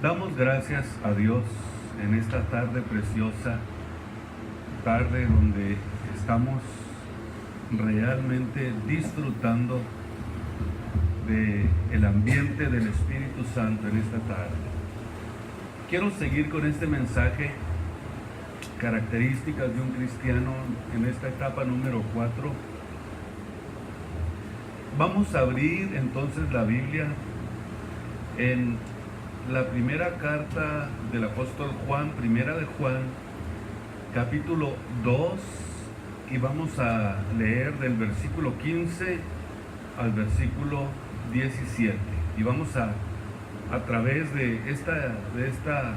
Damos gracias a Dios en esta tarde preciosa, tarde donde estamos realmente disfrutando del ambiente del Espíritu Santo en esta tarde. Quiero seguir con este mensaje, características de un cristiano, en esta etapa número 4. Vamos a abrir entonces la Biblia en la primera carta del apóstol Juan, primera de Juan, capítulo 2, y vamos a leer del versículo 15 al versículo 17. Y vamos a través de esta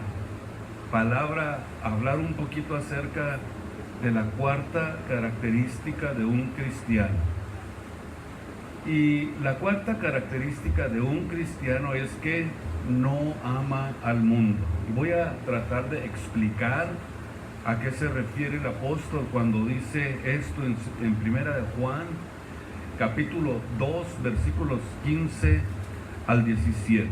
palabra, hablar un poquito acerca de la cuarta característica de un cristiano. Y la cuarta característica de un cristiano es que no ama al mundo. Y voy a tratar de explicar a qué se refiere el apóstol cuando dice esto en primera de Juan, capítulo 2, versículos 15 al 17.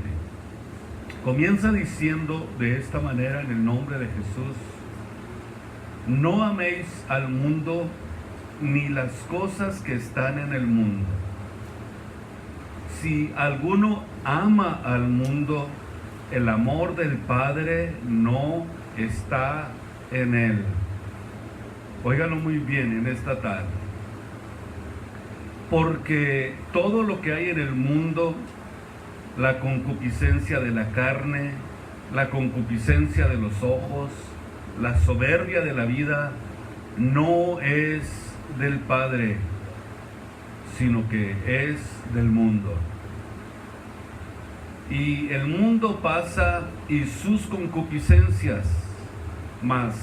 Comienza diciendo de esta manera en el nombre de Jesús: no améis al mundo ni las cosas que están en el mundo. Si alguno ama al mundo, el amor del Padre no está en él. Óiganlo muy bien en esta tarde. Porque todo lo que hay en el mundo, la concupiscencia de la carne, la concupiscencia de los ojos, la soberbia de la vida, no es del Padre, sino que es del mundo. Y el mundo pasa y sus concupiscencias, mas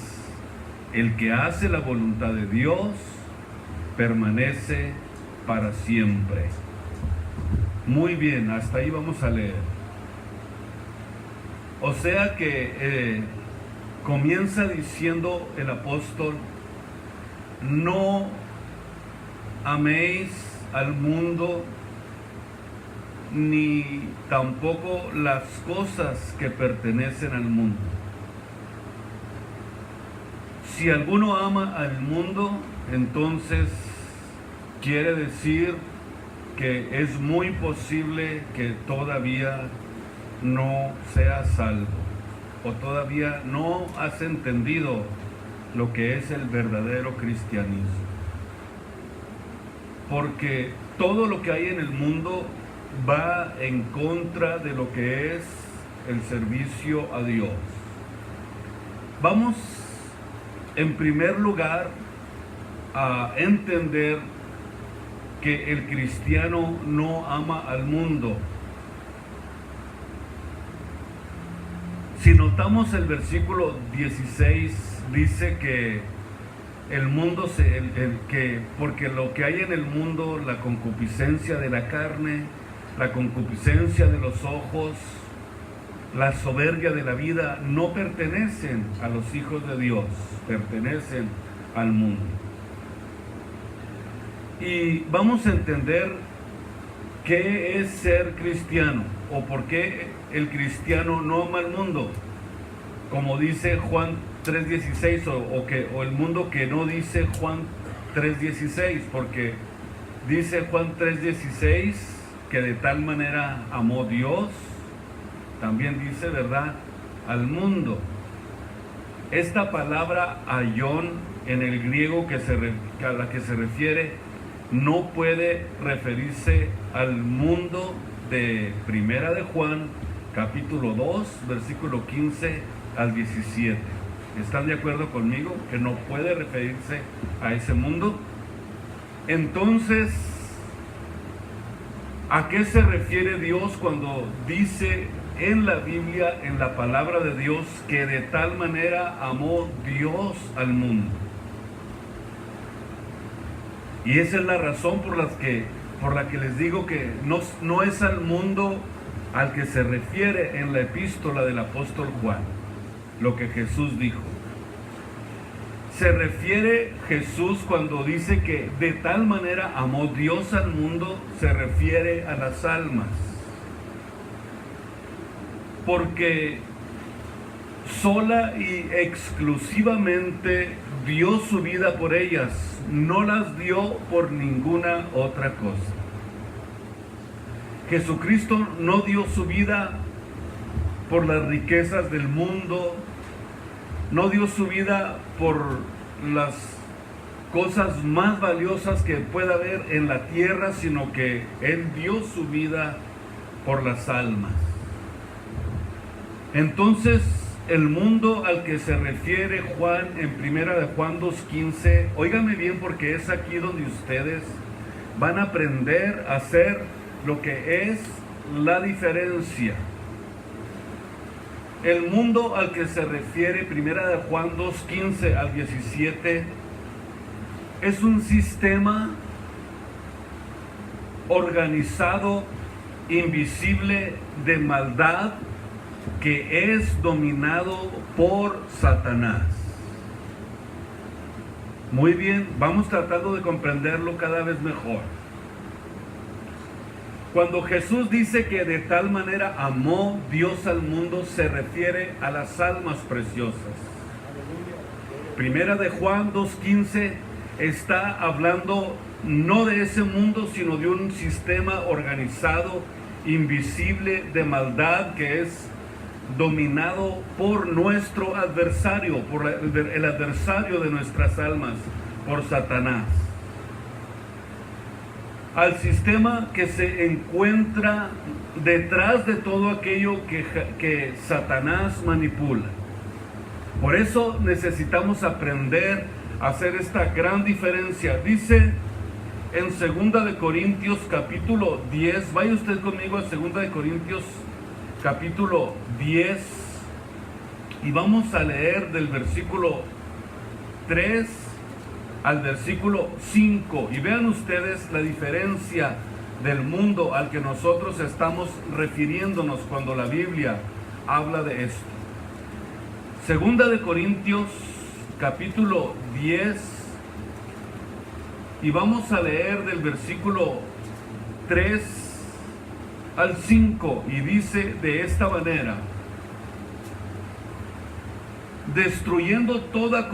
el que hace la voluntad de Dios permanece para siempre. Muy bien, hasta ahí vamos a leer. O sea que comienza diciendo el apóstol: no améis al mundo ni tampoco las cosas que pertenecen al mundo. Si alguno ama al mundo, entonces quiere decir que es muy posible que todavía no seas salvo, o todavía no has entendido lo que es el verdadero cristianismo. Porque todo lo que hay en el mundo va en contra de lo que es el servicio a Dios. Vamos en primer lugar a entender que el cristiano no ama al mundo. Si notamos el versículo 16, dice que el mundo porque lo que hay en el mundo, la concupiscencia de la carne, la concupiscencia de los ojos, la soberbia de la vida, no pertenecen a los hijos de Dios, pertenecen al mundo. Y vamos a entender qué es ser cristiano, o por qué el cristiano no ama al mundo, como dice Juan 3:16, o el mundo que no dice Juan 3:16, porque dice Juan 3:16 que de tal manera amó Dios, también dice, ¿verdad?, al mundo. Esta palabra aion en el griego a la que se refiere no puede referirse al mundo de primera de Juan, capítulo 2, versículo 15 al 17. ¿Están de acuerdo conmigo que no puede referirse a ese mundo? Entonces, ¿a qué se refiere Dios cuando dice en la Biblia, en la palabra de Dios, que de tal manera amó Dios al mundo? Y esa es la razón por la que les digo que no es al mundo al que se refiere en la epístola del apóstol Juan, lo que Jesús dijo. Se refiere Jesús cuando dice que de tal manera amó Dios al mundo, se refiere a las almas. Porque sola y exclusivamente dio su vida por ellas, no las dio por ninguna otra cosa. Jesucristo no dio su vida por las riquezas del mundo, no dio su vida por las cosas más valiosas que pueda haber en la tierra, sino que Él dio su vida por las almas. Entonces, el mundo al que se refiere Juan en primera de Juan 2:15, óigame bien, porque es aquí donde ustedes van a aprender a hacer lo que es la diferencia. El mundo al que se refiere primera de Juan 2:15 al 17 es un sistema organizado, invisible, de maldad, que es dominado por Satanás. Muy bien, vamos tratando de comprenderlo cada vez mejor. Cuando Jesús dice que de tal manera amó Dios al mundo, se refiere a las almas preciosas. Primera de Juan 2:15 está hablando no de ese mundo, sino de un sistema organizado, invisible, de maldad, que es dominado por nuestro adversario, por el adversario de nuestras almas, por Satanás. Al sistema que se encuentra detrás de todo aquello que Satanás manipula. Por eso necesitamos aprender a hacer esta gran diferencia. Dice en 2 de Corintios capítulo 10, vaya usted conmigo a 2 de Corintios capítulo 10 y vamos a leer del versículo 3 al versículo 5, y vean ustedes la diferencia del mundo al que nosotros estamos refiriéndonos cuando la Biblia habla de esto. 2 de Corintios capítulo 10, y vamos a leer del versículo 3 al 5, y dice de esta manera: destruyendo todo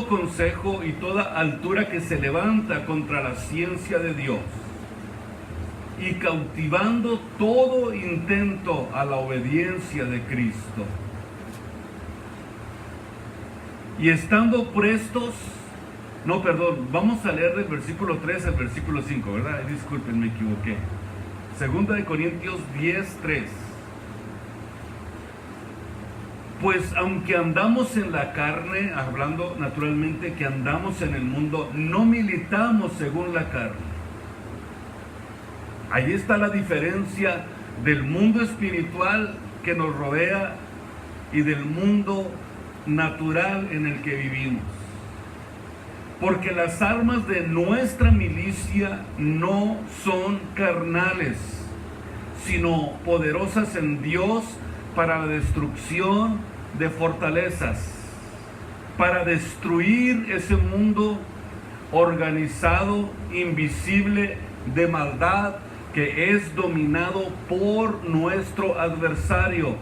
consejo y toda altura que se levanta contra la ciencia de Dios, y cautivando todo intento a la obediencia de Cristo, y estando prestos, vamos a leer del versículo 3 al versículo 5, ¿verdad? Disculpen, me equivoqué. 2 de Corintios 10, 3. Pues aunque andamos en la carne, hablando naturalmente que andamos en el mundo, no militamos según la carne. Ahí está la diferencia del mundo espiritual que nos rodea y del mundo natural en el que vivimos. Porque las armas de nuestra milicia no son carnales, sino poderosas en Dios para la destrucción de fortalezas, para destruir ese mundo organizado, invisible, de maldad, que es dominado por nuestro adversario,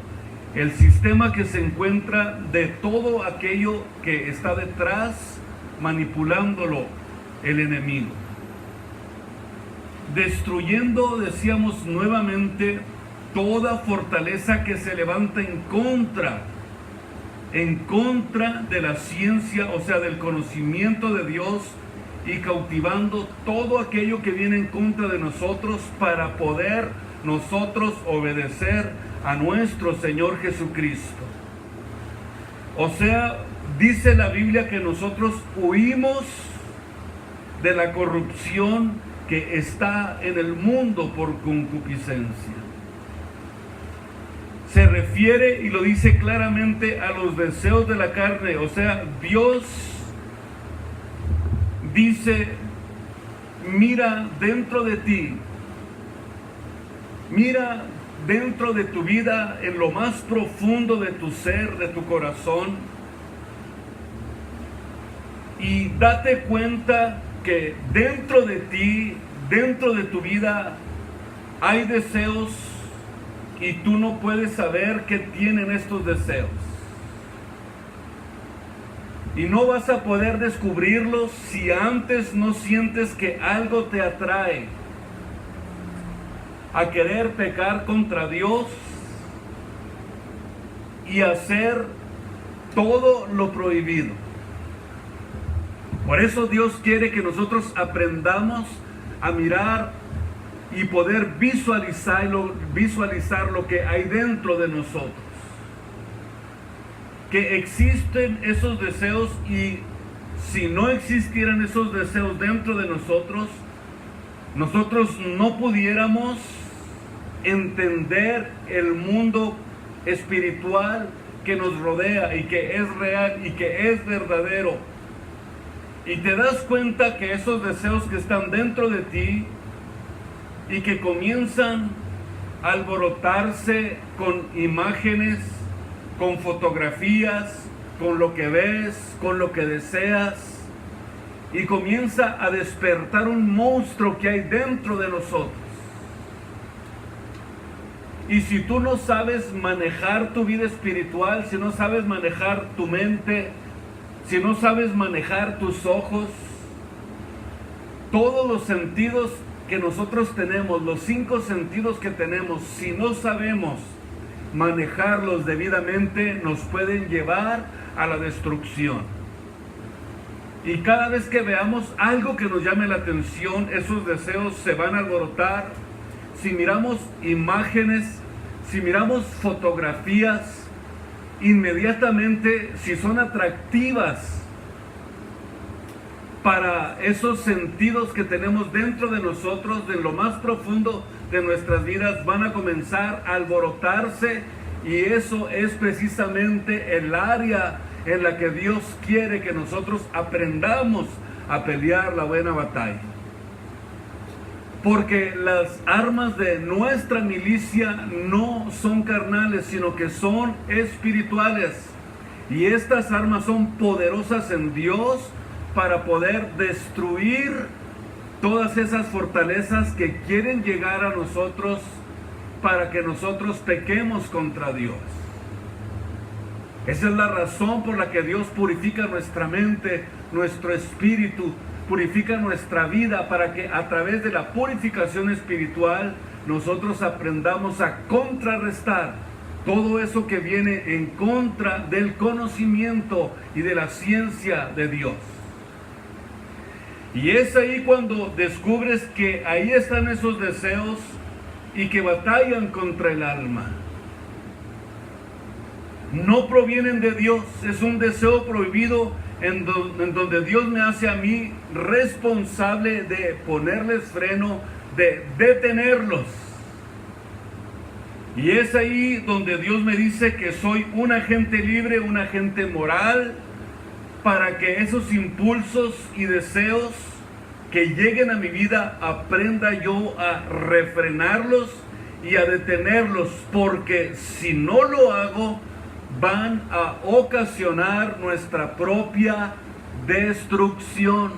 el sistema que se encuentra de todo aquello que está detrás, manipulándolo el enemigo. Destruyendo, decíamos nuevamente, toda fortaleza que se levanta en contra de la ciencia, o sea, del conocimiento de Dios, y cautivando todo aquello que viene en contra de nosotros para poder nosotros obedecer a nuestro Señor Jesucristo. O sea, dice la Biblia que nosotros huimos de la corrupción que está en el mundo por concupiscencia. Se refiere y lo dice claramente a los deseos de la carne. O sea, Dios dice: mira dentro de ti, mira dentro de tu vida, en lo más profundo de tu ser, de tu corazón, y date cuenta que dentro de ti, dentro de tu vida, hay deseos y tú no puedes saber qué tienen estos deseos. Y no vas a poder descubrirlos si antes no sientes que algo te atrae a querer pecar contra Dios y hacer todo lo prohibido. Por eso Dios quiere que nosotros aprendamos a mirar y poder visualizar lo que hay dentro de nosotros. Que existen esos deseos, y si no existieran esos deseos dentro de nosotros, nosotros no pudiéramos entender el mundo espiritual que nos rodea y que es real y que es verdadero. Y te das cuenta que esos deseos que están dentro de ti y que comienzan a alborotarse con imágenes, con fotografías, con lo que ves, con lo que deseas, y comienza a despertar un monstruo que hay dentro de nosotros. Y si tú no sabes manejar tu vida espiritual, si no sabes manejar tu mente, si no sabes manejar tus ojos, todos los sentidos que nosotros tenemos, los 5 sentidos que tenemos, si no sabemos manejarlos debidamente, nos pueden llevar a la destrucción. Y cada vez que veamos algo que nos llame la atención, esos deseos se van a alborotar. Si miramos imágenes, si miramos fotografías, inmediatamente, si son atractivas para esos sentidos que tenemos dentro de nosotros, de lo más profundo de nuestras vidas, van a comenzar a alborotarse, y eso es precisamente el área en la que Dios quiere que nosotros aprendamos a pelear la buena batalla. Porque las armas de nuestra milicia no son carnales, sino que son espirituales. Y estas armas son poderosas en Dios para poder destruir todas esas fortalezas que quieren llegar a nosotros para que nosotros pequemos contra Dios. Esa es la razón por la que Dios purifica nuestra mente, nuestro espíritu, purifica nuestra vida, para que a través de la purificación espiritual nosotros aprendamos a contrarrestar todo eso que viene en contra del conocimiento y de la ciencia de Dios. Y es ahí cuando descubres que ahí están esos deseos y que batallan contra el alma. No provienen de Dios, es un deseo prohibido en donde Dios me hace a mí responsable de ponerles freno, de detenerlos. Y es ahí donde Dios me dice que soy un agente libre, un agente moral, para que esos impulsos y deseos que lleguen a mi vida aprenda yo a refrenarlos y a detenerlos, porque si no lo hago, van a ocasionar nuestra propia destrucción.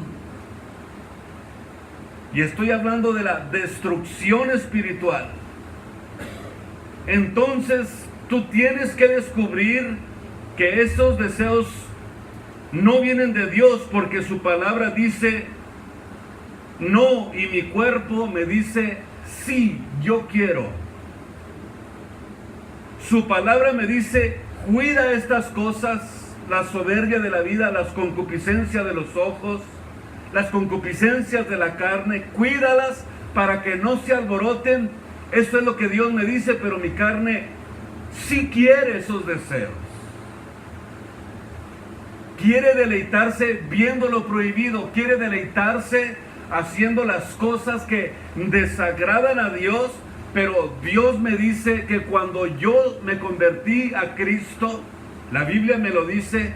Y estoy hablando de la destrucción espiritual. Entonces tú tienes que descubrir que esos deseos no vienen de Dios, porque su palabra dice no, y mi cuerpo me dice sí, yo quiero. Su palabra me dice: cuida estas cosas, la soberbia de la vida, las concupiscencias de los ojos, las concupiscencias de la carne, cuídalas para que no se alboroten. Eso es lo que Dios me dice, pero mi carne sí quiere esos deseos. Quiere deleitarse viendo lo prohibido, quiere deleitarse haciendo las cosas que desagradan a Dios. Pero Dios me dice que cuando yo me convertí a Cristo, la Biblia me lo dice,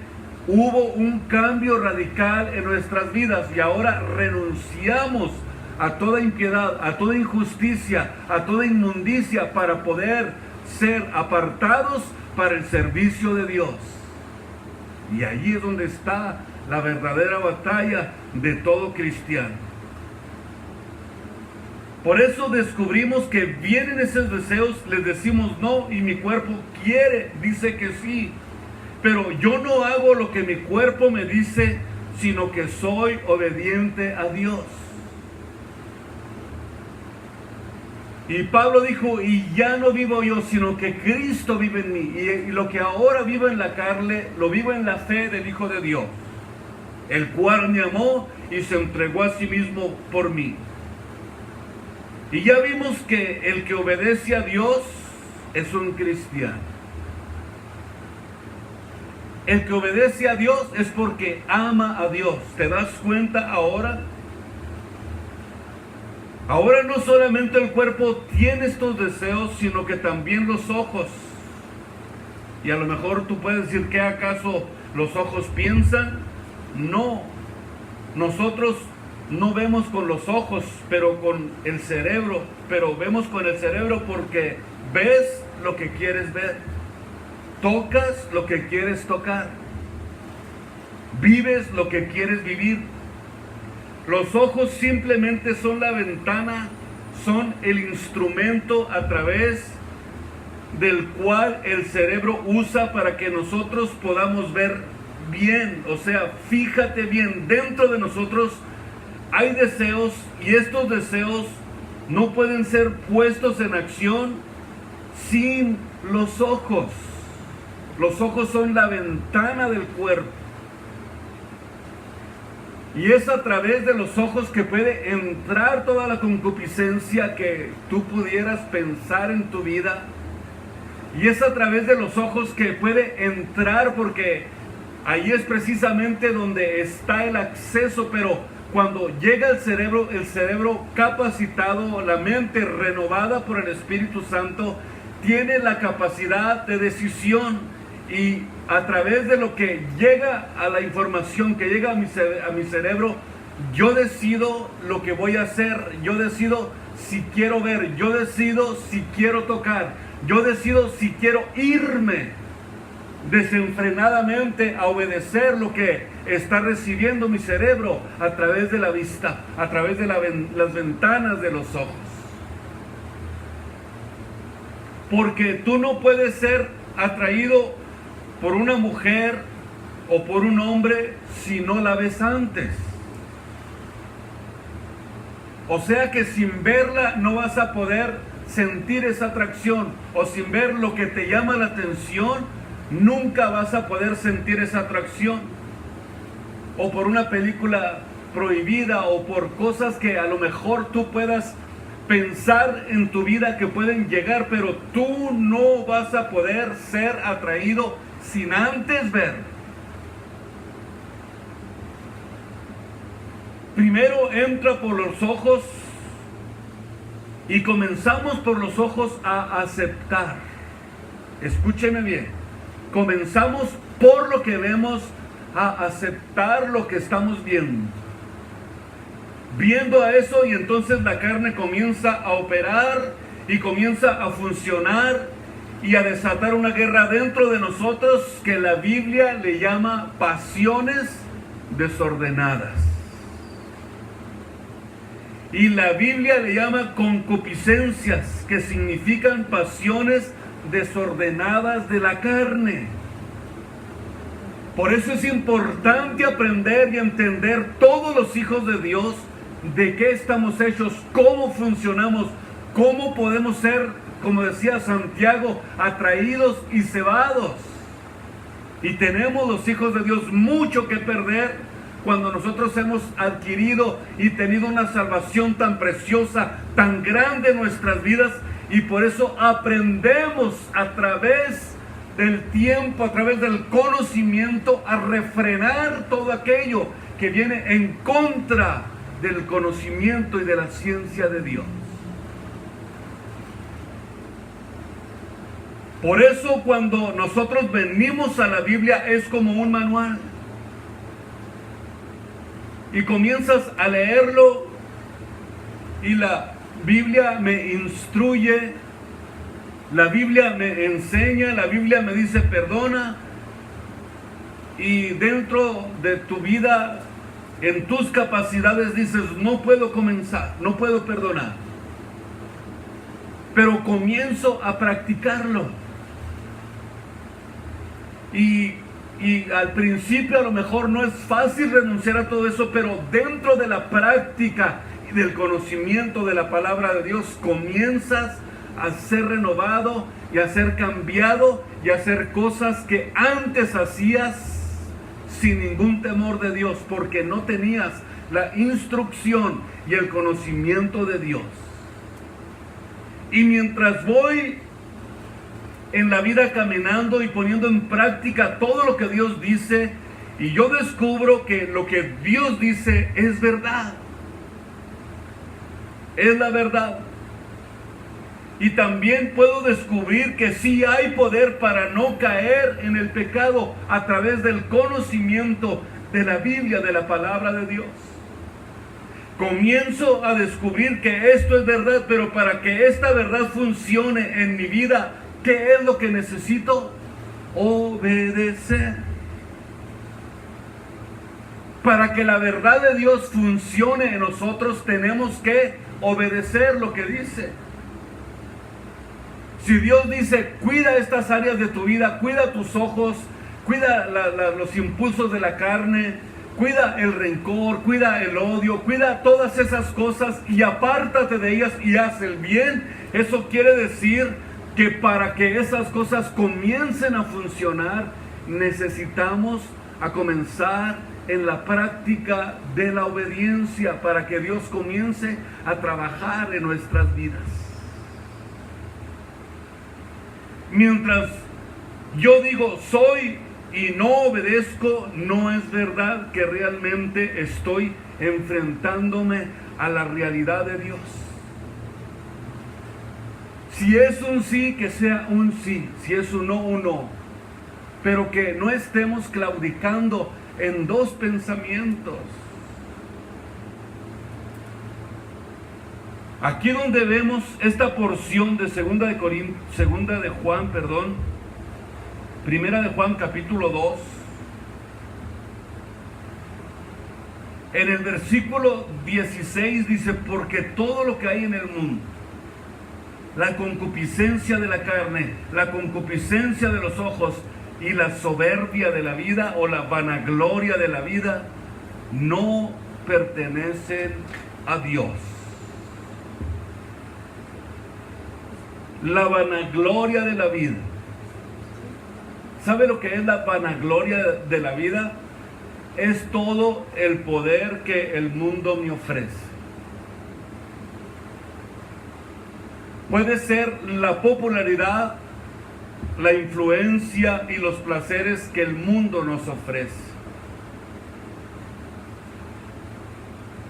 hubo un cambio radical en nuestras vidas, y ahora renunciamos a toda impiedad, a toda injusticia, a toda inmundicia, para poder ser apartados para el servicio de Dios. Y ahí es donde está la verdadera batalla de todo cristiano. Por eso descubrimos que vienen esos deseos, les decimos no y mi cuerpo quiere, dice que sí. Pero yo no hago lo que mi cuerpo me dice, sino que soy obediente a Dios. Y Pablo dijo, y ya no vivo yo, sino que Cristo vive en mí. Y lo que ahora vivo en la carne, lo vivo en la fe del Hijo de Dios, el cual me amó y se entregó a sí mismo por mí. Y ya vimos que el que obedece a Dios es un cristiano. El que obedece a Dios es porque ama a Dios. ¿Te das cuenta ahora? Ahora no solamente el cuerpo tiene estos deseos, sino que también los ojos. Y a lo mejor tú puedes decir, ¿qué acaso los ojos piensan? No. Nosotros no vemos con los ojos, pero con el cerebro. Pero vemos con el cerebro porque ves lo que quieres ver. Tocas lo que quieres tocar. Vives lo que quieres vivir. Los ojos simplemente son la ventana, son el instrumento a través del cual el cerebro usa para que nosotros podamos ver bien. O sea, fíjate bien, dentro de nosotros hay deseos y estos deseos no pueden ser puestos en acción sin los ojos. Los ojos son la ventana del cuerpo. Y es a través de los ojos que puede entrar toda la concupiscencia que tú pudieras pensar en tu vida. Y es a través de los ojos que puede entrar, porque ahí es precisamente donde está el acceso. Pero cuando llega el cerebro capacitado, la mente renovada por el Espíritu Santo, tiene la capacidad de decisión. Y a través de lo que llega a la información que llega a mi cerebro, yo decido lo que voy a hacer. Yo decido si quiero ver, yo decido si quiero tocar, yo decido si quiero irme desenfrenadamente a obedecer lo que está recibiendo mi cerebro a través de la vista, a través de las ventanas de los ojos. Porque tú no puedes ser atraído por una mujer o por un hombre si no la ves antes. O sea que sin verla no vas a poder sentir esa atracción, o sin ver lo que te llama la atención nunca vas a poder sentir esa atracción. O por una película prohibida, o por cosas que a lo mejor tú puedas pensar en tu vida que pueden llegar, pero tú no vas a poder ser atraído sin antes ver. Primero entra por los ojos y comenzamos por los ojos a aceptar. Escúcheme bien. Comenzamos por lo que vemos a aceptar lo que estamos viendo. Viendo a eso, y entonces la carne comienza a operar y comienza a funcionar y a desatar una guerra dentro de nosotros que la Biblia le llama pasiones desordenadas. Y la Biblia le llama concupiscencias, que significan pasiones desordenadas de la carne. Por eso es importante aprender y entender, todos los hijos de Dios, de qué estamos hechos, cómo funcionamos, cómo podemos ser, como decía Santiago, atraídos y cebados. Y tenemos los hijos de Dios mucho que perder cuando nosotros hemos adquirido y tenido una salvación tan preciosa, tan grande en nuestras vidas. Y por eso aprendemos a través del tiempo, a través del conocimiento, a refrenar todo aquello que viene en contra del conocimiento y de la ciencia de Dios. Por eso cuando nosotros venimos a la Biblia es como un manual. Y comienzas a leerlo y la Biblia me instruye, la Biblia me enseña, la Biblia me dice perdona. Y dentro de tu vida, en tus capacidades dices, no puedo comenzar, no puedo perdonar. pero comienzo a practicarlo. Y al principio a lo mejor no es fácil renunciar a todo eso, pero dentro de la práctica y del conocimiento de la palabra de Dios, comienzas a ser renovado y a ser cambiado y a hacer cosas que antes hacías sin ningún temor de Dios, porque no tenías la instrucción y el conocimiento de Dios. Y mientras voy en la vida caminando y poniendo en práctica todo lo que Dios dice, y yo descubro que lo que Dios dice es verdad, es la verdad. Y también puedo descubrir que sí hay poder para no caer en el pecado a través del conocimiento de la Biblia, de la palabra de Dios. Comienzo a descubrir que esto es verdad, pero para que esta verdad funcione en mi vida, ¿qué es lo que necesito? Obedecer. Para que la verdad de Dios funcione en nosotros, tenemos que obedecer lo que dice. Si Dios dice, cuida estas áreas de tu vida, cuida tus ojos, cuida los impulsos de la carne, cuida el rencor, cuida el odio, cuida todas esas cosas y apártate de ellas y haz el bien. Eso quiere decir que para que esas cosas comiencen a funcionar, necesitamos a comenzar en la práctica de la obediencia para que Dios comience a trabajar en nuestras vidas. Mientras yo digo soy y no obedezco, no es verdad que realmente estoy enfrentándome a la realidad de Dios. Si es un sí, que sea un sí. Si es un no. Pero que no estemos claudicando en dos pensamientos. Aquí donde vemos esta porción de Primera de Juan capítulo 2, en el versículo 16 dice, porque todo lo que hay en el mundo, la concupiscencia de la carne, la concupiscencia de los ojos y la soberbia de la vida o la vanagloria de la vida, no pertenecen a Dios. La vanagloria de la vida. ¿Sabe lo que es la vanagloria de la vida? Es todo el poder que el mundo me ofrece. Puede ser la popularidad, la influencia y los placeres que el mundo nos ofrece.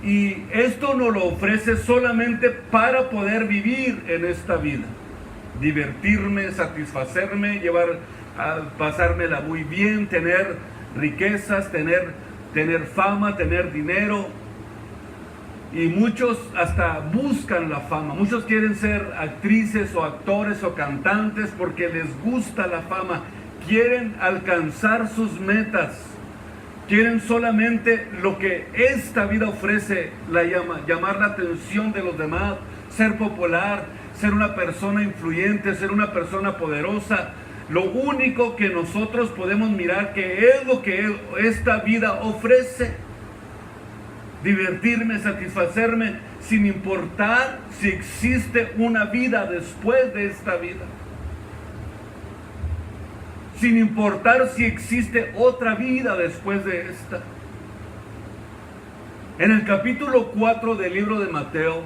Y esto nos lo ofrece solamente para poder vivir en esta vida. Divertirme, satisfacerme, pasármela muy bien, tener riquezas, tener fama, tener dinero. Y muchos hasta buscan la fama. Muchos quieren ser actrices o actores o cantantes porque les gusta la fama. Quieren alcanzar sus metas. Quieren solamente lo que esta vida ofrece, llamar la atención de los demás, ser popular, ser una persona influyente, ser una persona poderosa. Lo único que nosotros podemos mirar que es lo que esta vida ofrece. Divertirme, satisfacerme, sin importar si existe una vida después de esta vida. Sin importar si existe otra vida después de esta. En el capítulo 4 del libro de Mateo,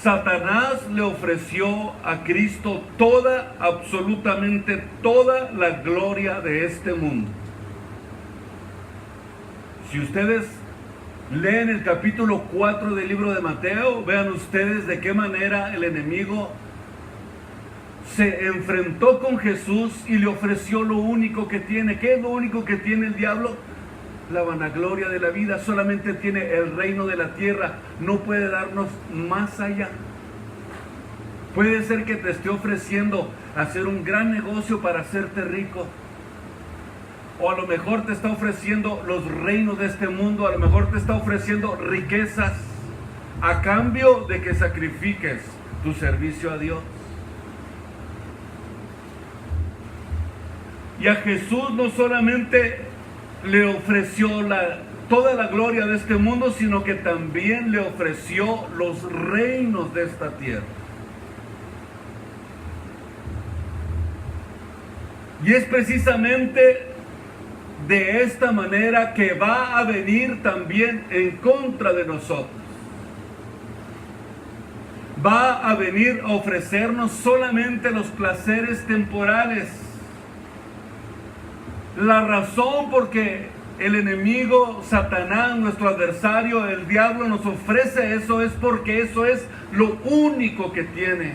Satanás le ofreció a Cristo absolutamente toda la gloria de este mundo. Si ustedes leen el capítulo 4 del libro de Mateo, vean ustedes de qué manera el enemigo se enfrentó con Jesús y le ofreció lo único que tiene. ¿Qué es lo único que tiene el diablo? La vanagloria de la vida. Solamente tiene el reino de la tierra. No puede darnos más allá. Puede ser que te esté ofreciendo hacer un gran negocio para hacerte rico. O a lo mejor te está ofreciendo los reinos de este mundo. A lo mejor te está ofreciendo riquezas. a cambio de que sacrifiques tu servicio a Dios. Y a Jesús no solamente le ofreció toda la gloria de este mundo, sino que también le ofreció los reinos de esta tierra. Y es precisamente de esta manera que va a venir también en contra de nosotros. Va a venir a ofrecernos solamente los placeres temporales. La razón por que el enemigo, Satanás, nuestro adversario, el diablo, nos ofrece eso es porque eso es lo único que tiene.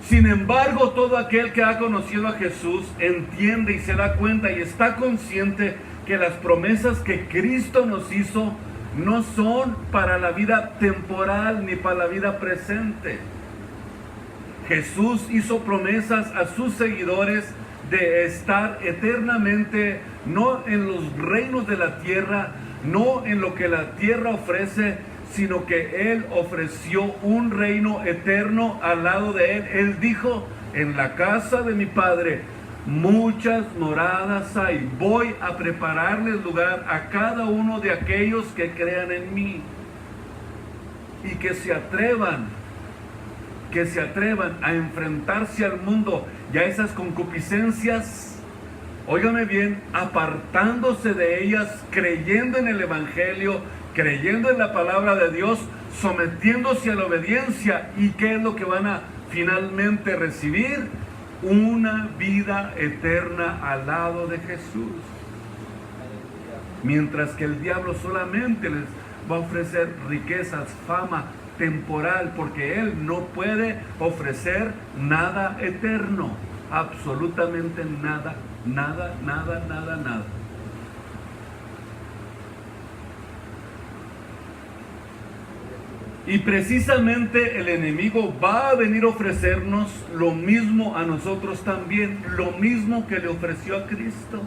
Sin embargo, todo aquel que ha conocido a Jesús entiende y se da cuenta y está consciente que las promesas que Cristo nos hizo no son para la vida temporal ni para la vida presente. Jesús hizo promesas a sus seguidores de estar eternamente, no en los reinos de la tierra, no en lo que la tierra ofrece, sino que Él ofreció un reino eterno al lado de Él. Él dijo: en la casa de mi Padre muchas moradas hay. Voy a prepararles lugar a cada uno de aquellos que crean en mí. Y que se atrevan a enfrentarse al mundo y a esas concupiscencias, óigame bien, apartándose de ellas, creyendo en el Evangelio, creyendo en la palabra de Dios, sometiéndose a la obediencia. ¿Y qué es lo que van a finalmente recibir? Una vida eterna al lado de Jesús. Mientras que el diablo solamente les va a ofrecer riquezas, fama temporal, porque él no puede ofrecer nada eterno, absolutamente nada, nada, nada, nada, nada. Y precisamente el enemigo va a venir a ofrecernos lo mismo a nosotros también, lo mismo que le ofreció a Cristo.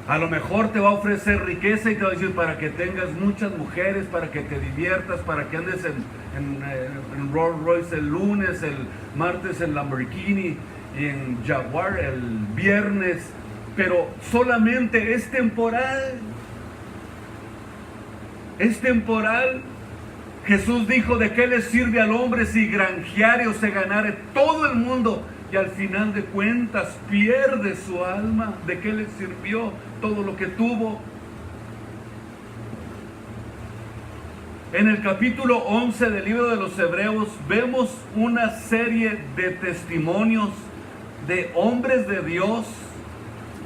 A lo mejor te va a ofrecer riqueza y te va a decir para que tengas muchas mujeres, para que te diviertas, para que andes en Rolls Royce el lunes, el martes en Lamborghini y en Jaguar el viernes, pero solamente es temporal. Es temporal. Jesús dijo: ¿de qué le sirve al hombre si granjeare o se ganare todo el mundo y al final de cuentas pierde su alma? ¿De qué le sirvió todo lo que tuvo? En el capítulo 11 del libro de los Hebreos vemos una serie de testimonios de hombres de Dios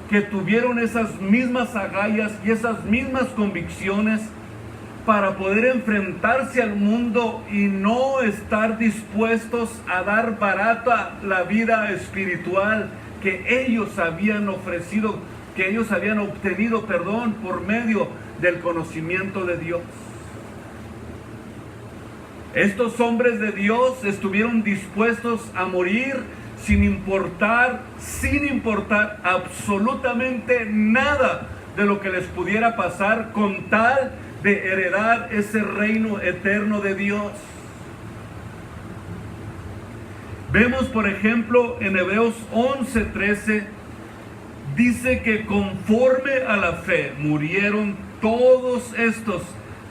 que tuvieron esas mismas agallas y esas mismas convicciones para poder enfrentarse al mundo y no estar dispuestos a dar barata la vida espiritual que ellos habían ofrecido, que ellos habían obtenido, por medio del conocimiento de Dios. Estos hombres de Dios estuvieron dispuestos a morir sin importar absolutamente nada de lo que les pudiera pasar, con tal de heredar ese reino eterno de Dios. Vemos, por ejemplo, en Hebreos 11:13, dice que conforme a la fe murieron todos estos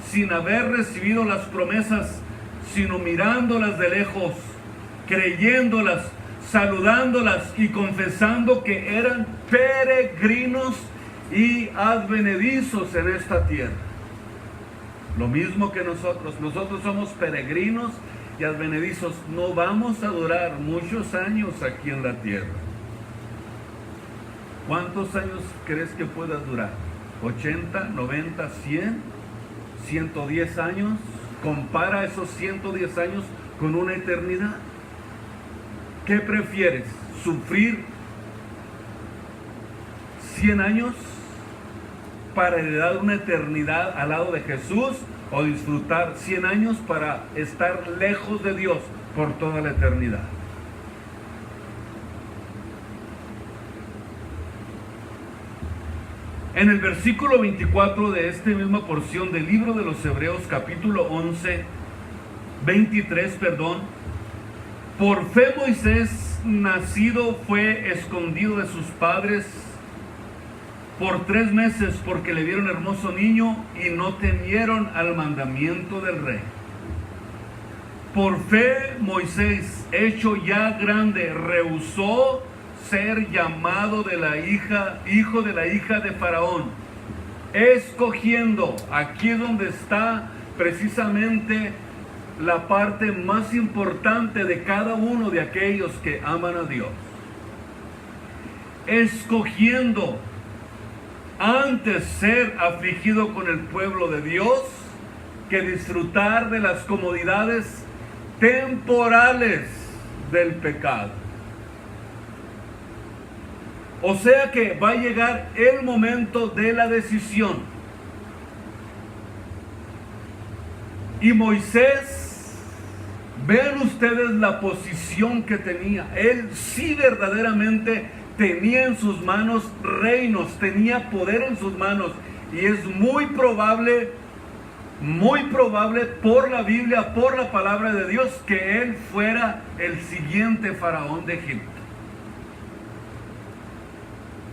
sin haber recibido las promesas, sino mirándolas de lejos, creyéndolas, saludándolas y confesando que eran peregrinos y advenedizos en esta tierra. Lo mismo que nosotros somos peregrinos y advenedizos. No vamos a durar muchos años aquí en la tierra. ¿Cuántos años crees que puedas durar? ¿80, 90, 100, 110 años? Compara esos 110 años con una eternidad. ¿Qué prefieres? ¿Sufrir 100 años para heredar una eternidad al lado de Jesús, o disfrutar 100 años para estar lejos de Dios por toda la eternidad? En el versículo 24 de esta misma porción del libro de los Hebreos, capítulo 23, por fe Moisés, nacido, fue escondido de sus padres por 3 meses porque le vieron hermoso niño y no temieron al mandamiento del rey. Por fe Moisés, hecho ya grande, rehusó ser llamado hijo de la hija de Faraón, escogiendo, aquí es donde está precisamente la parte más importante de cada uno de aquellos que aman a Dios. Escogiendo antes ser afligido con el pueblo de Dios que disfrutar de las comodidades temporales del pecado. O sea que va a llegar el momento de la decisión. Y Moisés, vean ustedes la posición que tenía. Él sí verdaderamente tenía en sus manos reinos, tenía poder en sus manos. Y es muy probable por la Biblia, por la palabra de Dios, que él fuera el siguiente faraón de Egipto.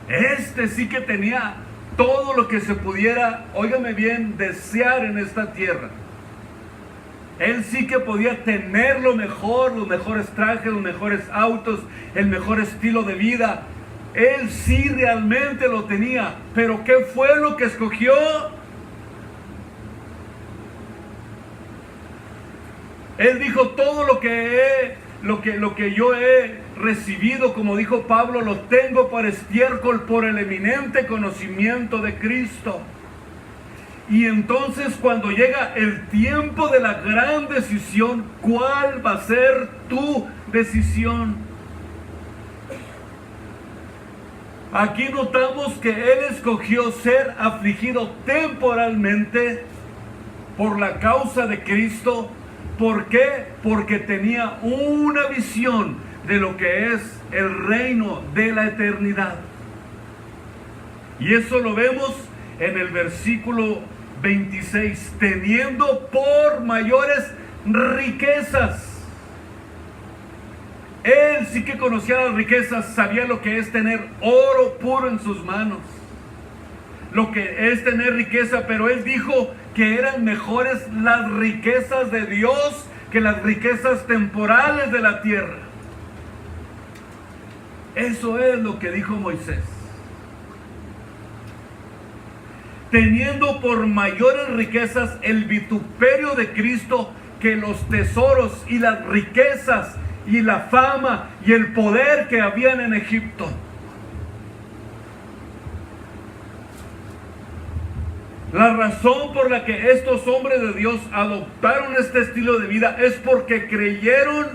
Este sí que tenía todo lo que se pudiera, óigame bien, desear en esta tierra. Él sí que podía tener lo mejor, los mejores trajes, los mejores autos, el mejor estilo de vida. Él sí realmente lo tenía. Pero ¿qué fue lo que escogió? Él dijo: todo lo que yo he recibido, como dijo Pablo, lo tengo para estiércol por el eminente conocimiento de Cristo. Y entonces, cuando llega el tiempo de la gran decisión, ¿cuál va a ser tu decisión? Aquí notamos que él escogió ser afligido temporalmente por la causa de Cristo. ¿Por qué? Porque tenía una visión de lo que es el reino de la eternidad. Y eso lo vemos en el versículo 26, teniendo por mayores riquezas. Él sí que conocía las riquezas, sabía lo que es tener oro puro en sus manos, lo que es tener riqueza, pero él dijo que eran mejores las riquezas de Dios que las riquezas temporales de la tierra. Eso es lo que dijo Moisés. Teniendo por mayores riquezas el vituperio de Cristo que los tesoros y las riquezas y la fama y el poder que habían en Egipto. La razón por la que estos hombres de Dios adoptaron este estilo de vida es porque creyeron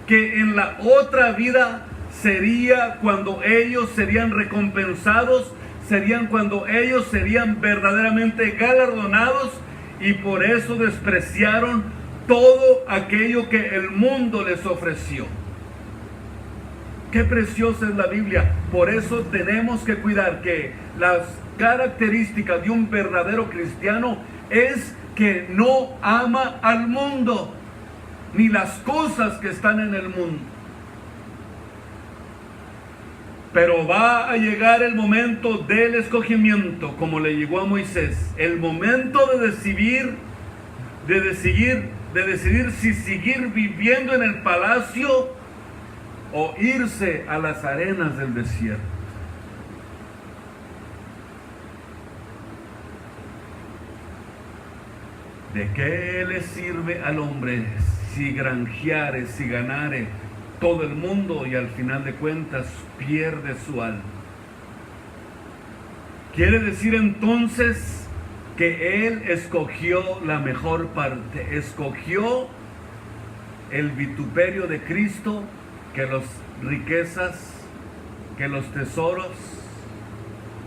que en la otra vida sería cuando ellos serían recompensados, serían cuando ellos serían verdaderamente galardonados, y por eso despreciaron todo aquello que el mundo les ofreció. Qué preciosa es la Biblia. Por eso tenemos que cuidar que las características de un verdadero cristiano es que no ama al mundo ni las cosas que están en el mundo. Pero va a llegar el momento del escogimiento, como le llegó a Moisés, el momento de decidir si seguir viviendo en el palacio o irse a las arenas del desierto. ¿De qué le sirve al hombre si granjeare, si ganare todo el mundo y al final de cuentas pierde su alma? Quiere decir entonces que él escogió la mejor parte, escogió el vituperio de Cristo que las riquezas, que los tesoros,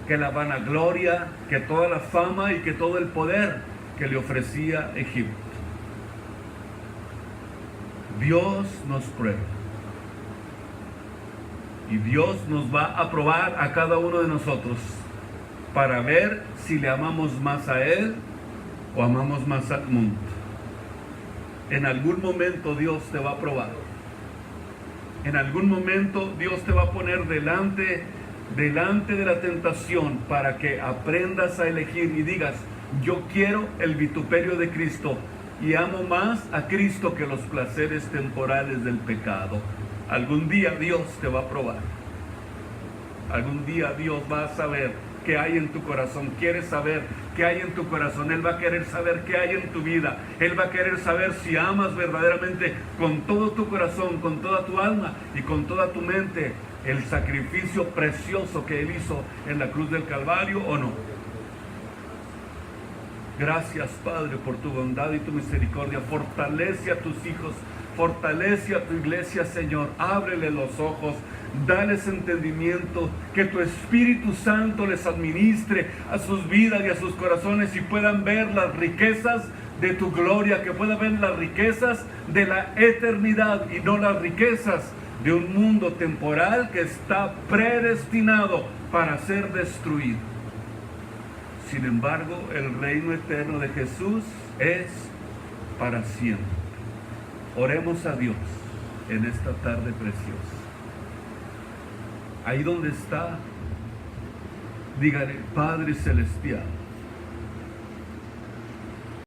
que la vanagloria, que toda la fama y que todo el poder que le ofrecía Egipto. Dios nos prueba y Dios nos va a probar a cada uno de nosotros para ver si le amamos más a Él o amamos más al mundo. En algún momento Dios te va a probar. En algún momento Dios te va a poner delante de la tentación para que aprendas a elegir y digas: yo quiero el vituperio de Cristo y amo más a Cristo que los placeres temporales del pecado. Algún día Dios te va a probar. Algún día Dios va a saber qué hay en tu corazón. Quieres saber qué hay en tu corazón. Él va a querer saber qué hay en tu vida. Él va a querer saber si amas verdaderamente con todo tu corazón, con toda tu alma y con toda tu mente el sacrificio precioso que Él hizo en la cruz del Calvario o no. Gracias, Padre, por tu bondad y tu misericordia. Fortalece a tus hijos, fortalece a tu iglesia, Señor. Ábrele los ojos, dales entendimiento, que tu Espíritu Santo les administre a sus vidas y a sus corazones y puedan ver las riquezas de tu gloria, que puedan ver las riquezas de la eternidad y no las riquezas de un mundo temporal que está predestinado para ser destruido. Sin embargo, el reino eterno de Jesús es para siempre. Oremos a Dios en esta tarde preciosa. Ahí donde está, dígale: Padre Celestial,